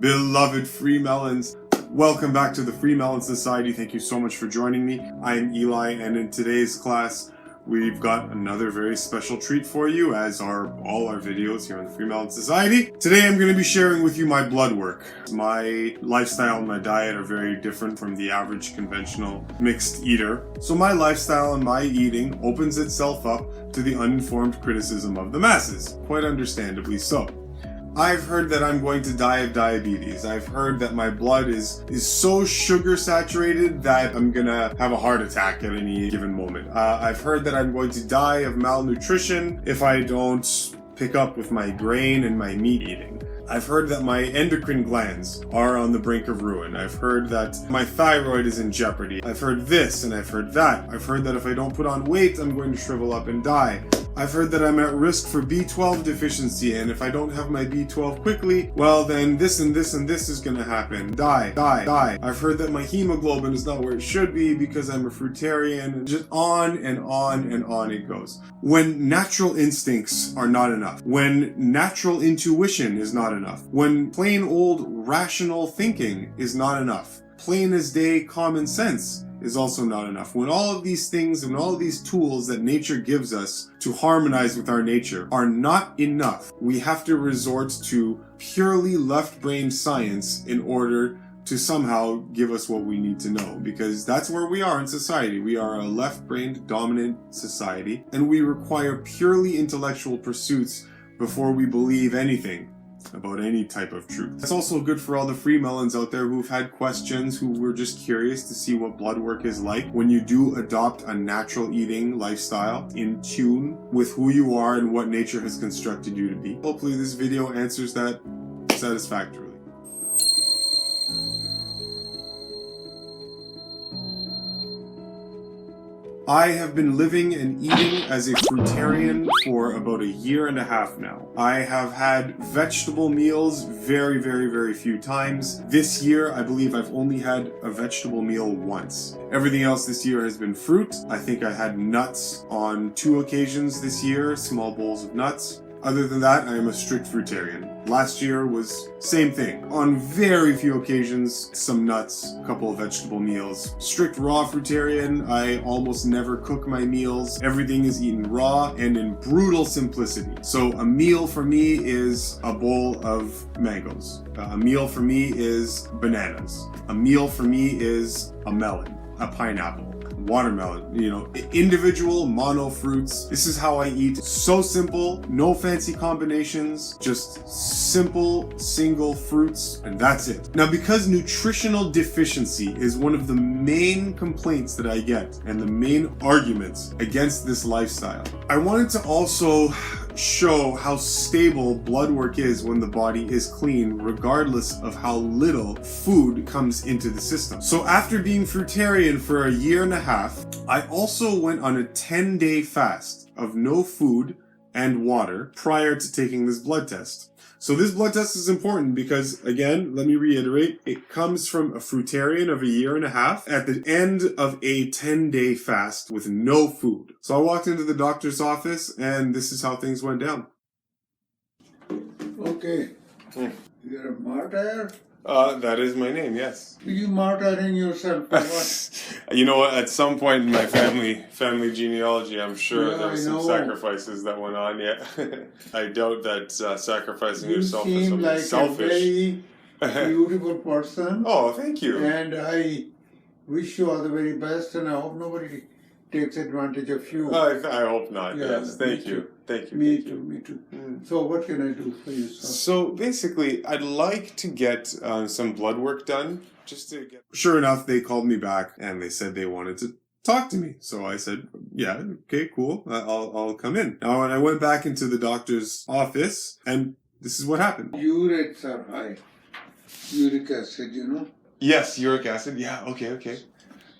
Beloved FreeMelons, welcome back to the FreeMelon Society. Thank you so much for joining me. I am Eli, and in today's class, we've got another very special treat for you, as are all our videos here on the FreeMelon Society. Today I'm going to be sharing with you my blood work. My lifestyle and my diet are very different from the average conventional mixed eater. So my lifestyle and my eating opens itself up to the uninformed criticism of the masses, quite understandably so. I've heard that I'm going to die of diabetes. I've heard that my blood is so sugar saturated that I'm gonna have a heart attack at any given moment. I've heard that I'm going to die of malnutrition if I don't pick up with my grain and my meat eating. I've heard that my endocrine glands are on the brink of ruin. I've heard that my thyroid is in jeopardy. I've heard this and I've heard that. I've heard that if I don't put on weight, I'm going to shrivel up and die. I've heard that I'm at risk for B12 deficiency, and if I don't have my B12 quickly, well then this and this and this is gonna happen. Die. I've heard that my hemoglobin is not where it should be because I'm a fruitarian, and just on and on and on it goes. When natural instincts are not enough, when natural intuition is not enough, when plain old rational thinking is not enough, plain as day common sense is also not enough. When all of these things and all of these tools that nature gives us to harmonize with our nature are not enough, we have to resort to purely left-brain science in order to somehow give us what we need to know, because that's where we are in society. We are a left-brained dominant society, and we require purely intellectual pursuits before we believe anything about any type of truth. It's also good for all the FreeMelons out there who've had questions, who were just curious to see what blood work is like when you do adopt a natural eating lifestyle in tune with who you are and what nature has constructed you to be. Hopefully this video answers that satisfactorily. I have been living and eating as a fruitarian for about a year and a half now. I have had vegetable meals very few times. This year, I believe I've only had a vegetable meal once. Everything else this year has been fruit. I think I had nuts on 2 occasions this year, small bowls of nuts. Other than that, I am a strict fruitarian. Last year was same thing. On very few occasions, some nuts, a couple of vegetable meals. Strict raw fruitarian, I almost never cook my meals. Everything is eaten raw and in brutal simplicity. So a meal for me is a bowl of mangoes. A meal for me is bananas. A meal for me is a melon, a pineapple, watermelon, individual mono fruits. This is how I eat. So simple, no fancy combinations, just simple single fruits, and that's it. Now, because nutritional deficiency is one of the main complaints that I get and the main arguments against this lifestyle, I wanted to also show how stable blood work is when the body is clean, regardless of how little food comes into the system. So after being fruitarian for a year and a half, I also went on a 10-day fast of no food and water prior to taking this blood test. So this blood test is important because, again, let me reiterate, it comes from a fruitarian of a year and a half at the end of a 10-day fast with no food. So I walked into the doctor's office, and this is how things went down. Okay. You're a martyr? That is my name, yes. Are you martyring yourself for what? You know what, at some point in my family genealogy, I'm sure there were some sacrifices that went on, yeah. I doubt that sacrificing yourself is something like selfish. You seem like a very beautiful person. Oh, thank you. And I wish you all the very best, and I hope nobody takes advantage of you. I hope not, yes. Thank you. Me too. So what can I do for you, sir? So basically, I'd like to get some blood work done, just to get... Sure enough, they called me back, and they said they wanted to talk to me. So I said, yeah, okay, cool, I'll come in. Now, when I went back into the doctor's office, and this is what happened. Urics are high. Uric acid, Yes, uric acid, yeah, okay.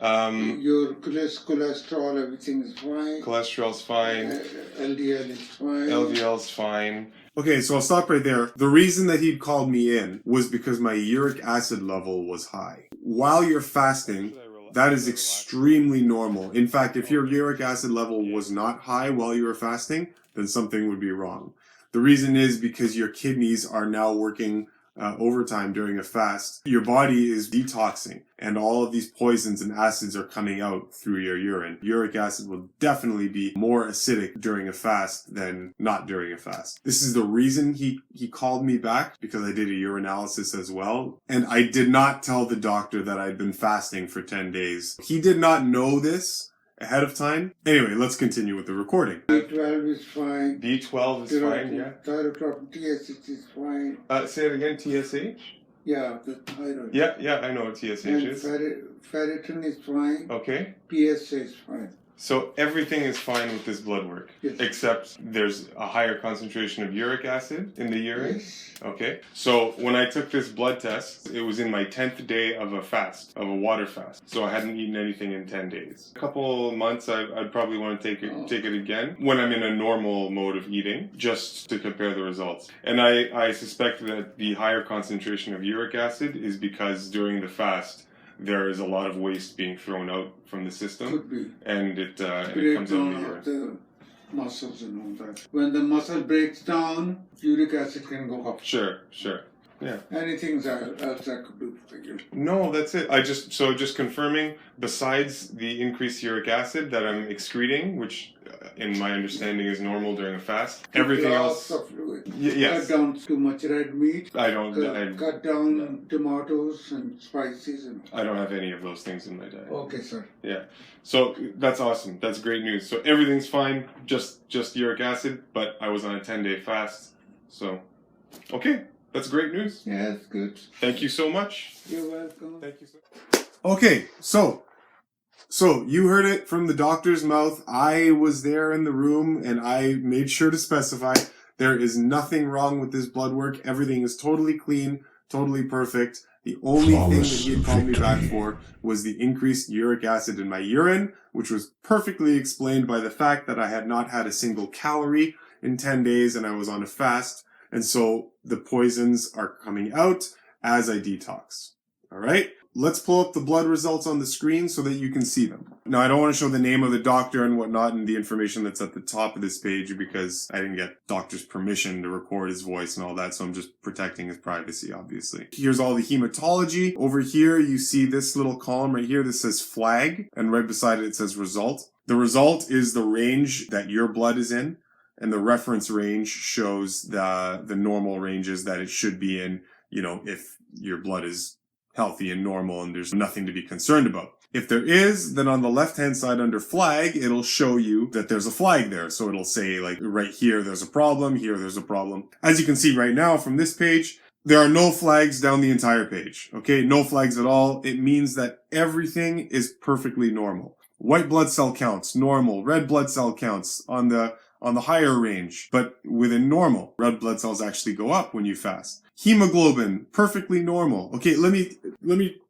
Your cholesterol, everything is fine. Cholesterol's fine. LDL is fine. LDL's fine. Okay, so I'll stop right there. The reason that he'd called me in was because my uric acid level was high. While you're fasting, that is extremely normal. In fact, if your uric acid level was not high while you were fasting, then something would be wrong. The reason is because your kidneys are now working overtime during a fast, your body is detoxing and all of these poisons and acids are coming out through your urine. Uric acid will definitely be more acidic during a fast than not during a fast. This is the reason he called me back, because I did a urinalysis as well. And I did not tell the doctor that I'd been fasting for 10 days. He did not know this ahead of time. Anyway, let's continue with the recording. B12 is fine. B12 is fine, yeah. Thyroid, TSH is fine. Say it again, TSH? Yeah, the thyroid. Yeah, I know what TSH And is. ferritin is fine. Okay. PSA is fine. So everything is fine with this blood work, Yes. except there's a higher concentration of uric acid in the urine. Yes. Okay. So when I took this blood test, it was in my 10th day of a fast, of a water fast. So I hadn't eaten anything in 10 days. A couple months, I'd probably want to take it again when I'm in a normal mode of eating, just to compare the results. And I suspect that the higher concentration of uric acid is because during the fast, there is a lot of waste being thrown out from the system. Could be. And it comes out in the Breakdown urine. of the muscles and all that. When the muscle breaks down, uric acid can go up. Sure. Yeah. Anything else I could do for you? No, that's it. Just confirming, besides the increased uric acid that I'm excreting, which in my understanding is normal during a fast, everything else. Lots of fluid. Yes. Cut down too much red meat. I don't Cut down tomatoes and spices and. I don't have any of those things in my diet. Okay, sir. Yeah. So that's awesome. That's great news. So everything's fine, just uric acid, but I was on a 10-day fast. So okay. That's great news. Yeah, that's good. Thank you so much. You're welcome. Thank you so. Okay, so you heard it from the doctor's mouth. I was there in the room and I made sure to specify there is nothing wrong with this blood work. Everything is totally clean, totally perfect. The only thing that he had called me back for was the increased uric acid in my urine, which was perfectly explained by the fact that I had not had a single calorie in 10 days and I was on a fast. And so the poisons are coming out as I detox. All right. Let's pull up the blood results on the screen so that you can see them. Now, I don't want to show the name of the doctor and whatnot and the information that's at the top of this page because I didn't get doctor's permission to record his voice and all that. So I'm just protecting his privacy, obviously. Here's all the hematology. Over here, you see this little column right here that says flag. And right beside it, it says result. The result is the range that your blood is in. And the reference range shows the normal ranges that it should be in, if your blood is healthy and normal and there's nothing to be concerned about. If there is, then on the left-hand side under flag, it'll show you that there's a flag there. So it'll say like right here, there's a problem, here, there's a problem. As you can see right now from this page, there are no flags down the entire page. Okay, no flags at all. It means that everything is perfectly normal. White blood cell counts, normal. Red blood cell counts on the higher range, but within normal. Red blood cells actually go up when you fast. Hemoglobin, perfectly normal. Okay, let me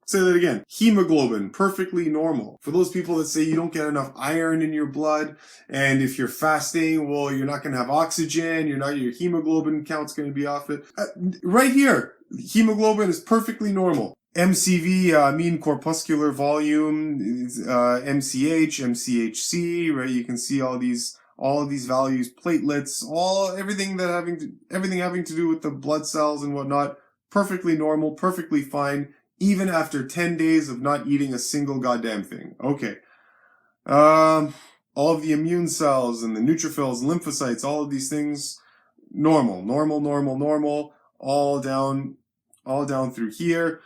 say that again. Hemoglobin, perfectly normal. For those people that say you don't get enough iron in your blood, and if you're fasting, well, you're not going to have oxygen, your hemoglobin count's going to be off it. Right here, hemoglobin is perfectly normal. MCV, mean corpuscular volume, MCH, MCHC, right? You can see all of these values, platelets, everything having to do with the blood cells and whatnot, perfectly normal, perfectly fine, even after 10 days of not eating a single goddamn thing. Okay. All of the immune cells and the neutrophils, lymphocytes, all of these things, normal, all down through here.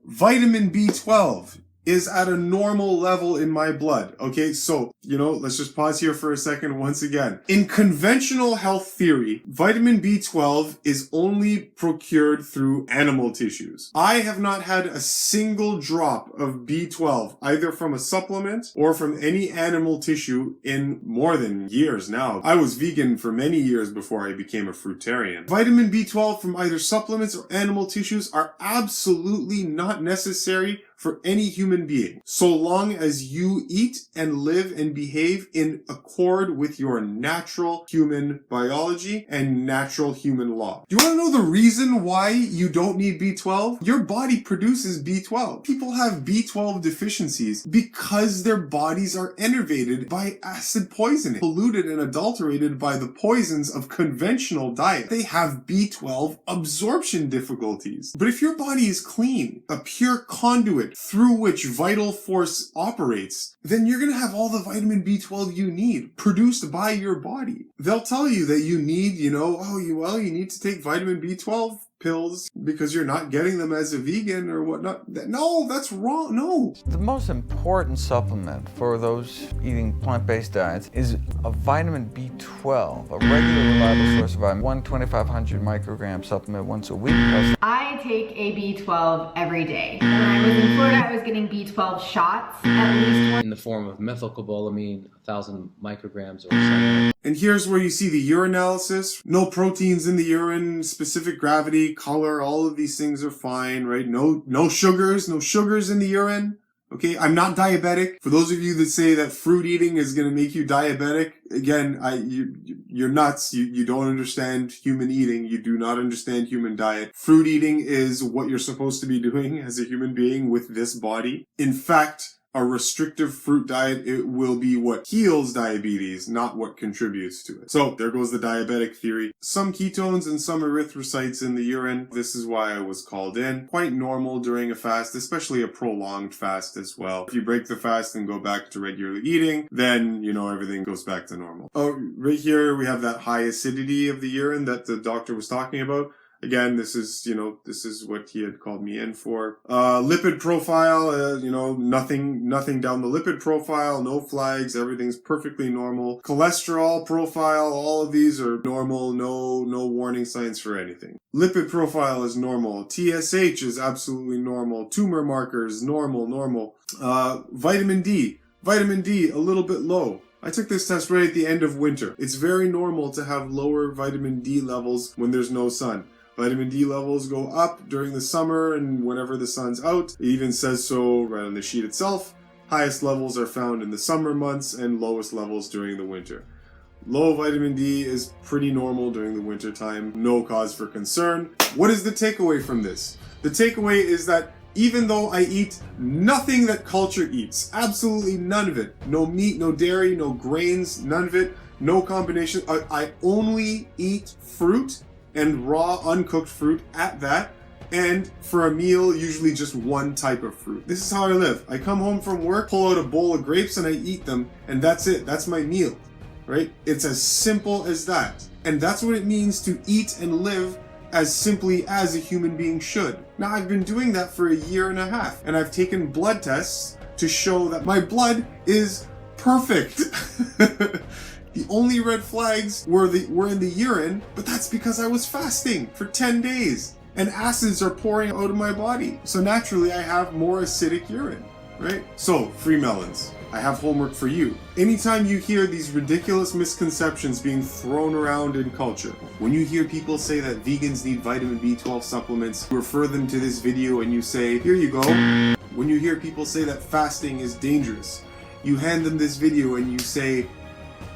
Vitamin B12 is at a normal level in my blood. Okay, so, let's just pause here for a second once again. In conventional health theory, vitamin B12 is only procured through animal tissues. I have not had a single drop of B12, either from a supplement or from any animal tissue in more than years now. I was vegan for many years before I became a fruitarian. Vitamin B12 from either supplements or animal tissues are absolutely not necessary for any human being, so long as you eat and live and behave in accord with your natural human biology and natural human law. Do you want to know the reason why you don't need B12? Your body produces B12. People have B12 deficiencies because their bodies are enervated by acid poisoning, polluted and adulterated by the poisons of conventional diet. They have B12 absorption difficulties. But if your body is clean, a pure conduit through which vital force operates, then you're going to have all the vitamin B12 you need produced by your body. They'll tell you that you need, you need to take vitamin B12 pills because you're not getting them as a vegan or whatnot. No, that's wrong. No. The most important supplement for those eating plant-based diets is a vitamin B12, a regular reliable source of vitamin. One 2,500 microgram supplement once a week. I take a B12 every day. When I was in Florida, I was getting B12 shots at least once. In the form of methylcobalamin, 1,000 micrograms or something. And here's where you see the urinalysis. No proteins in the urine, specific gravity, color, all of these things are fine, right? No sugars in the urine. Okay, I'm not diabetic. For those of you that say that fruit eating is going to make you diabetic, again, you're nuts. You don't understand human eating. You do not understand human diet. Fruit eating is what you're supposed to be doing as a human being with this body. In fact, a restrictive fruit diet, it will be what heals diabetes, not what contributes to it. So there goes the diabetic theory. Some ketones and some erythrocytes in the urine. This is why I was called in. Quite normal during a fast, especially a prolonged fast as well. If you break the fast and go back to regular eating, then, everything goes back to normal. Oh, right here we have that high acidity of the urine that the doctor was talking about. Again, this is what he had called me in for. Lipid profile, nothing down the lipid profile, no flags, everything's perfectly normal. Cholesterol profile, all of these are normal, no warning signs for anything. Lipid profile is normal. TSH is absolutely normal. Tumor markers, normal. Vitamin D, a little bit low. I took this test right at the end of winter. It's very normal to have lower vitamin D levels when there's no sun. Vitamin D levels go up during the summer and whenever the sun's out. It even says so right on the sheet itself. Highest levels are found in the summer months and lowest levels during the winter. Low vitamin D is pretty normal during the winter time. No cause for concern. What is the takeaway from this? The takeaway is that even though I eat nothing that culture eats, absolutely none of it, no meat, no dairy, no grains, none of it, no combination, I only eat fruit and raw uncooked fruit at that, and for a meal usually just one type of fruit. This is how I live. I come home from work, pull out a bowl of grapes and I eat them, and that's it. That's my meal, right? It's as simple as that. And that's what it means to eat and live as simply as a human being should. Now, I've been doing that for 1.5 years, and I've taken blood tests to show that my blood is perfect. The only red flags were in the urine, but that's because I was fasting for 10 days and acids are pouring out of my body. So naturally I have more acidic urine, right? So, FreeMelons, I have homework for you. Anytime you hear these ridiculous misconceptions being thrown around in culture, when you hear people say that vegans need vitamin B12 supplements, refer them to this video and you say, here you go. When you hear people say that fasting is dangerous, you hand them this video and you say,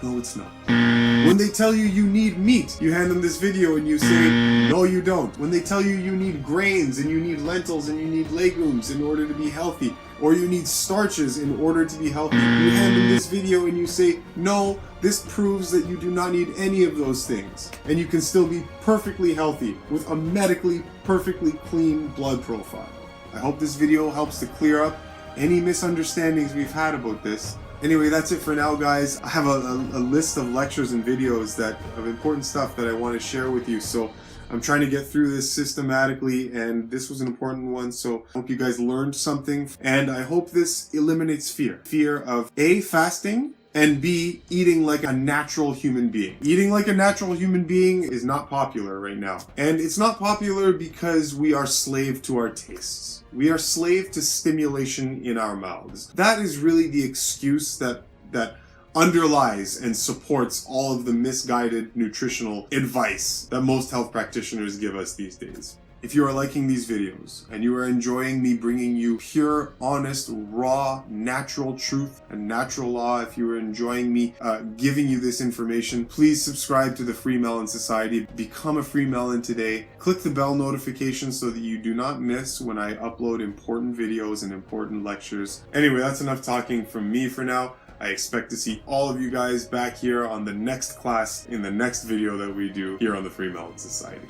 no, it's not. When they tell you you need meat, you hand them this video and you say, no, you don't. When they tell you you need grains and you need lentils and you need legumes in order to be healthy, or you need starches in order to be healthy, you hand them this video and you say, no, this proves that you do not need any of those things. And you can still be perfectly healthy with a medically perfectly clean blood profile. I hope this video helps to clear up any misunderstandings we've had about this. Anyway, that's it for now, guys. I have a list of lectures and videos of important stuff that I want to share with you. So I'm trying to get through this systematically, and this was an important one. So I hope you guys learned something, and I hope this eliminates fear. Fear of A, fasting, and B, eating like a natural human being. Eating like a natural human being is not popular right now. And it's not popular because we are slave to our tastes. We are slave to stimulation in our mouths. That is really the excuse that underlies and supports all of the misguided nutritional advice that most health practitioners give us these days. If you are liking these videos and you are enjoying me bringing you pure, honest, raw, natural truth and natural law, if you are enjoying me giving you this information, please subscribe to the FreeMelon Society. Become a FreeMelon today. Click the bell notification so that you do not miss when I upload important videos and important lectures. Anyway, that's enough talking from me for now. I expect to see all of you guys back here on the next class in the next video that we do here on the FreeMelon Society.